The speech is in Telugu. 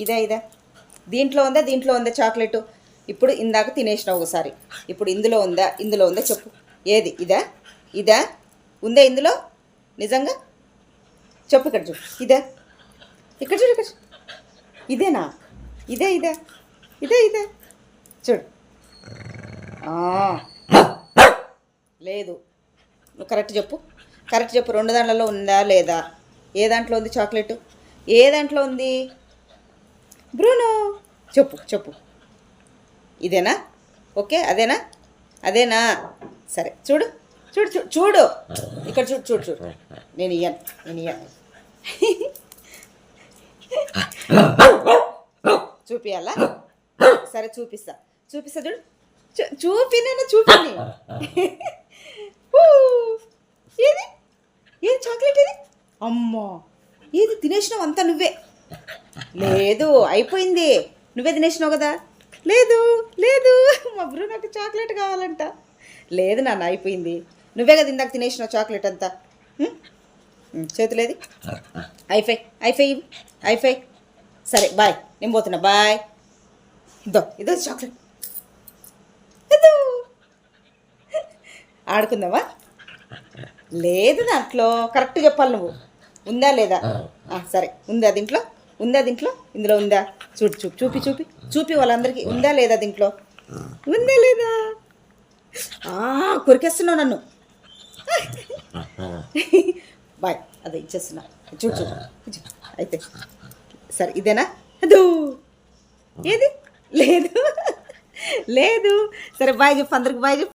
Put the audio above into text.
ఇదా దీంట్లో ఉందా చాక్లెట్? ఇప్పుడు ఇందాక తినేసినావు ఒకసారి, ఇప్పుడు ఇందులో ఉందా చెప్పు. ఏది? ఇదా ఉందా ఇందులో? నిజంగా చెప్పు. ఇక్కడ చూడు. ఇక్కడ చూడు. ఇదేనా? ఇదే చూడు. లేదు, నువ్వు కరెక్ట్ చెప్పు. రెండు దాంట్లలో ఉందా లేదా? ఏ దాంట్లో ఉంది చాక్లెట్? ఏ దాంట్లో ఉంది బ్రూనో? చెప్పు. ఇదేనా? ఓకే, అదేనా? సరే, చూడు. ఇక్కడ చూడు. నేను ఇయ్యను. చూపియాలా? సరే, చూపిస్తా చూడు. చూపిని ఏది చాక్లెట్? ఇది అమ్మో, ఏది తినేసినావు అంతా నువ్వే? లేదు, అయిపోయింది. నువ్వే తినేసినావు కదా. లేదు, మా బ్రూ నాకు చాక్లెట్ కావాలంట. లేదు నాన్న, అయిపోయింది. నువ్వే కదా ఇందాక తినేసినావు చాక్లెట్ అంతా. చేతులేది? ఐఫై. సరే, బాయ్, నేను పోతున్నా. బాయ్. ఇదో చాక్లెట్. ఆడుకుందామా? లేదు, దాంట్లో కరెక్ట్ చెప్పాలి నువ్వు. ఉందా లేదా? సరే, ఉందా దీంట్లో? ఇందులో ఉందా? చూపి వాళ్ళందరికీ. ఉందా లేదా దీంట్లో? ఉందా లేదా? కొరికేస్తున్నావు నన్ను. బాయ్, అదే ఇచ్చేస్తున్నా. చూడు. అయితే సరే, ఇదేనా? ఏది? లేదు. సరే, బాయ్ చెప్పు అందరికి. బాయ్ చెప్పు.